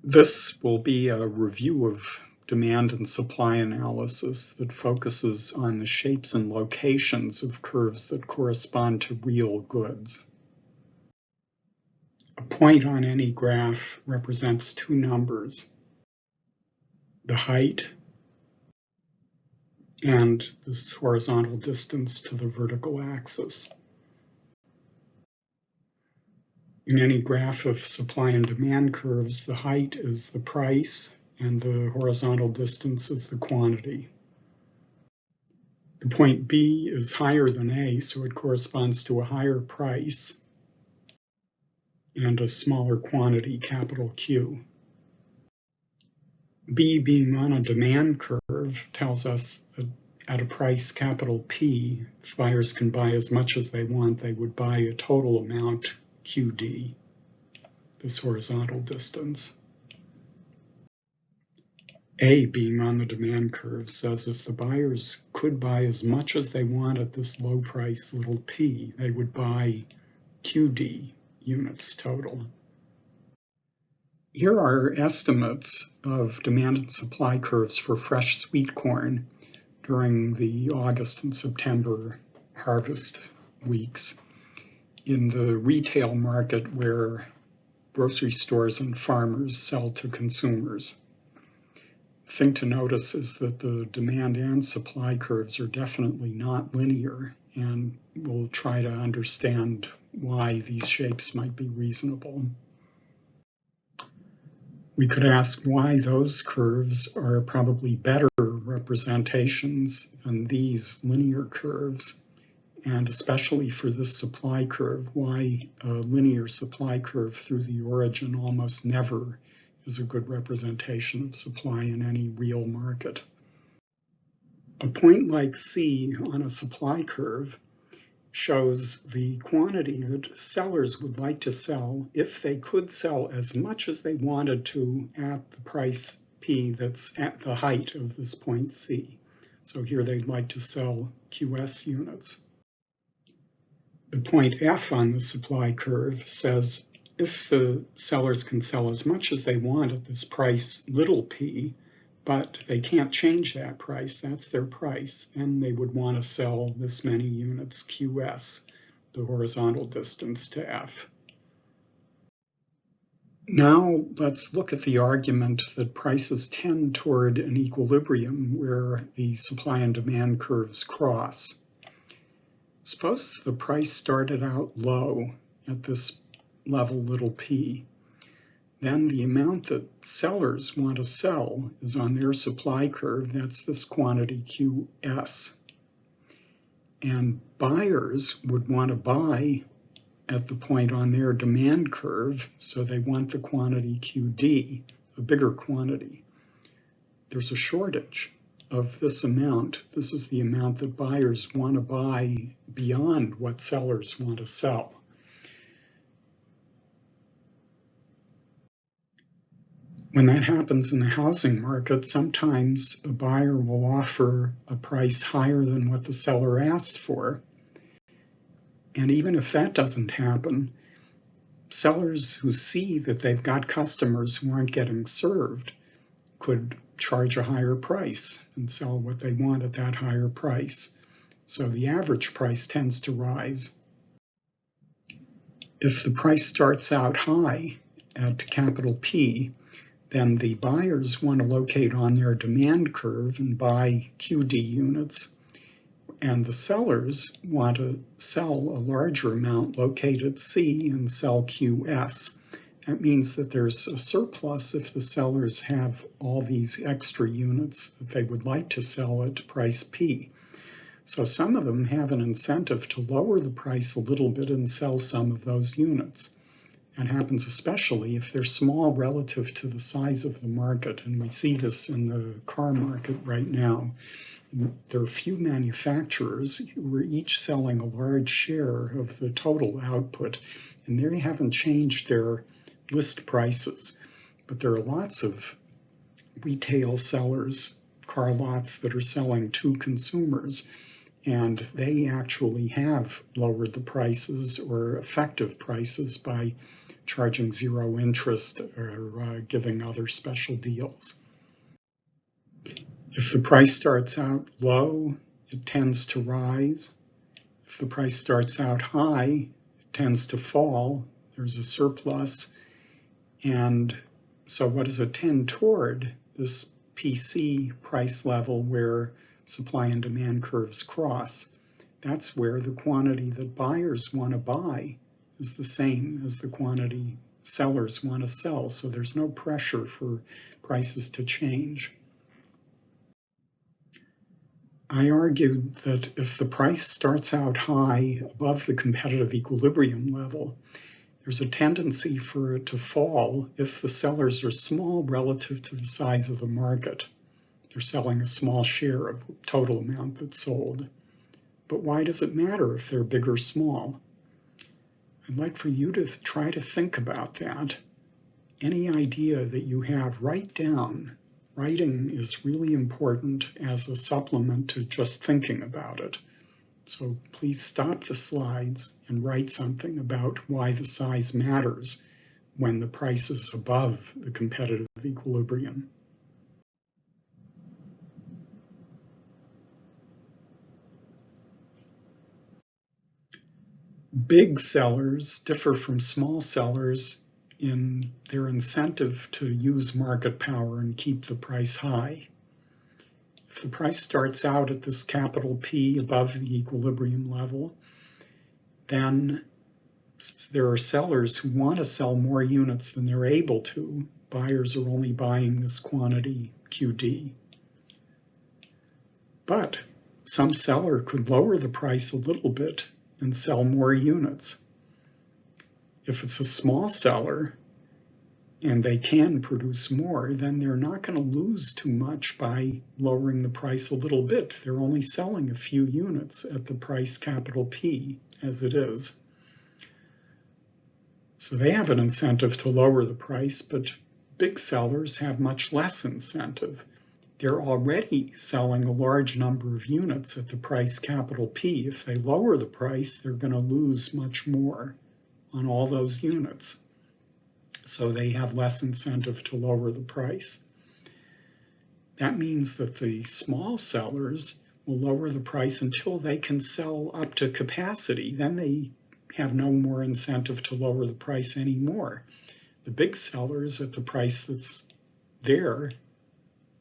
This will be a review of demand and supply analysis that focuses on the shapes and locations of curves that correspond to real goods. A point on any graph represents two numbers, the height and this horizontal distance to the vertical axis. In any graph of supply and demand curves, the height is the price and the horizontal distance is the quantity. The point B is higher than A, so it corresponds to a higher price and a smaller quantity, capital Q. B being on a demand curve tells us that at a price, capital P, if buyers can buy as much as they want, they would buy a total amount, QD, this horizontal distance. A being on the demand curve says if the buyers could buy as much as they want at this low price, little p, they would buy QD units total. Here are estimates of demand and supply curves for fresh sweet corn during the August and September harvest weeks in the retail market where grocery stores and farmers sell to consumers. The thing to notice is that the demand and supply curves are definitely not linear, and we'll try to understand why these shapes might be reasonable. We could ask why those curves are probably better representations than these linear curves, and especially for this supply curve, why a linear supply curve through the origin almost never is a good representation of supply in any real market. A point like C on a supply curve shows the quantity that sellers would like to sell if they could sell as much as they wanted to at the price P that's at the height of this point C. So here they'd like to sell QS units. The point F on the supply curve says if the sellers can sell as much as they want at this price little p, but they can't change that price, that's their price, then they would want to sell this many units QS, the horizontal distance to F. Now let's look at the argument that prices tend toward an equilibrium where the supply and demand curves cross. Suppose the price started out low at this level little p. Then the amount that sellers want to sell is on their supply curve, that's this quantity QS. And buyers would want to buy at the point on their demand curve, so they want the quantity QD, a bigger quantity. There's a shortage of this amount. This is the amount that buyers want to buy beyond what sellers want to sell. When that happens in the housing market, sometimes a buyer will offer a price higher than what the seller asked for. And even if that doesn't happen, sellers who see that they've got customers who aren't getting served could charge a higher price and sell what they want at that higher price. So the average price tends to rise. If the price starts out high at capital P, then the buyers want to locate on their demand curve and buy QD units, and the sellers want to sell a larger amount, locate at C, and sell QS. That means that there's a surplus if the sellers have all these extra units that they would like to sell at price P. So some of them have an incentive to lower the price a little bit and sell some of those units. That happens especially if they're small relative to the size of the market, and we see this in the car market right now. There are few manufacturers who are each selling a large share of the total output, and they haven't changed their list prices. But there are lots of retail sellers, car lots that are selling to consumers, and they actually have lowered the prices or effective prices by charging zero interest or giving other special deals. If the price starts out low, it tends to rise. If the price starts out high, it tends to fall. There's a surplus. And so what does it tend toward? This PC price level where supply and demand curves cross. That's where the quantity that buyers want to buy is the same as the quantity sellers want to sell. So there's no pressure for prices to change. I argued that if the price starts out high above the competitive equilibrium level, there's a tendency for it to fall if the sellers are small relative to the size of the market. They're selling a small share of the total amount that's sold. But why does it matter if they're big or small? I'd like for you to try to think about that. Any idea that you have, write down. Writing is really important as a supplement to just thinking about it. So please stop the slides and write something about why the size matters when the price is above the competitive equilibrium. Big sellers differ from small sellers in their incentive to use market power and keep the price high. If the price starts out at this capital P above the equilibrium level, then there are sellers who want to sell more units than they're able to. Buyers are only buying this quantity QD. But some seller could lower the price a little bit and sell more units. If it's a small seller and they can produce more, then they're not going to lose too much by lowering the price a little bit. They're only selling a few units at the price capital P as it is. So they have an incentive to lower the price, but big sellers have much less incentive. They're already selling a large number of units at the price capital P. If they lower the price, they're going to lose much more on all those units. So they have less incentive to lower the price. That means that the small sellers will lower the price until they can sell up to capacity. Then they have no more incentive to lower the price anymore. The big sellers at the price that's there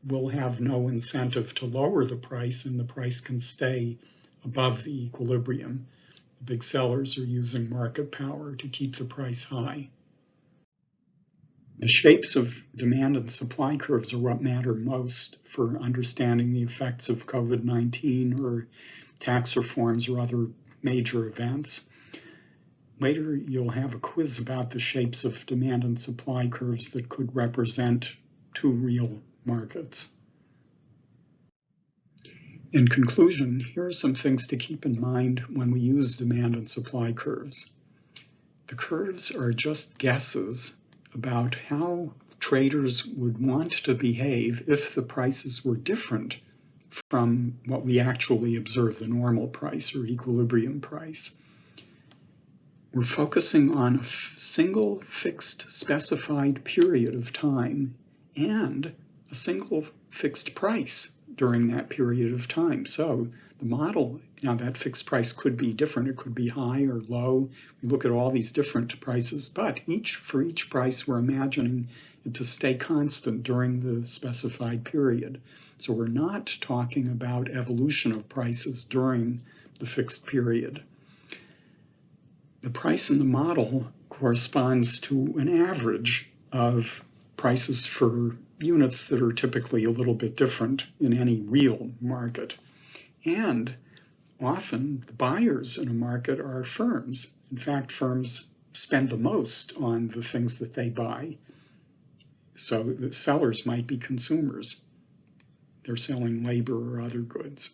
will have no incentive to lower the price, and the price can stay above the equilibrium. The big sellers are using market power to keep the price high. The shapes of demand and supply curves are what matter most for understanding the effects of COVID-19 or tax reforms or other major events. Later, you'll have a quiz about the shapes of demand and supply curves that could represent two real markets. In conclusion, here are some things to keep in mind when we use demand and supply curves. The curves are just guesses about how traders would want to behave if the prices were different from what we actually observe, the normal price or equilibrium price. We're focusing on a single fixed specified period of time and a single fixed price during that period of time. So the model, now that fixed price could be different. It could be high or low. We look at all these different prices, but for each price, we're imagining it to stay constant during the specified period. So we're not talking about evolution of prices during the fixed period. The price in the model corresponds to an average of prices for units that are typically a little bit different in any real market. And often the buyers in a market are firms. In fact, firms spend the most on the things that they buy. So the sellers might be consumers. They're selling labor or other goods.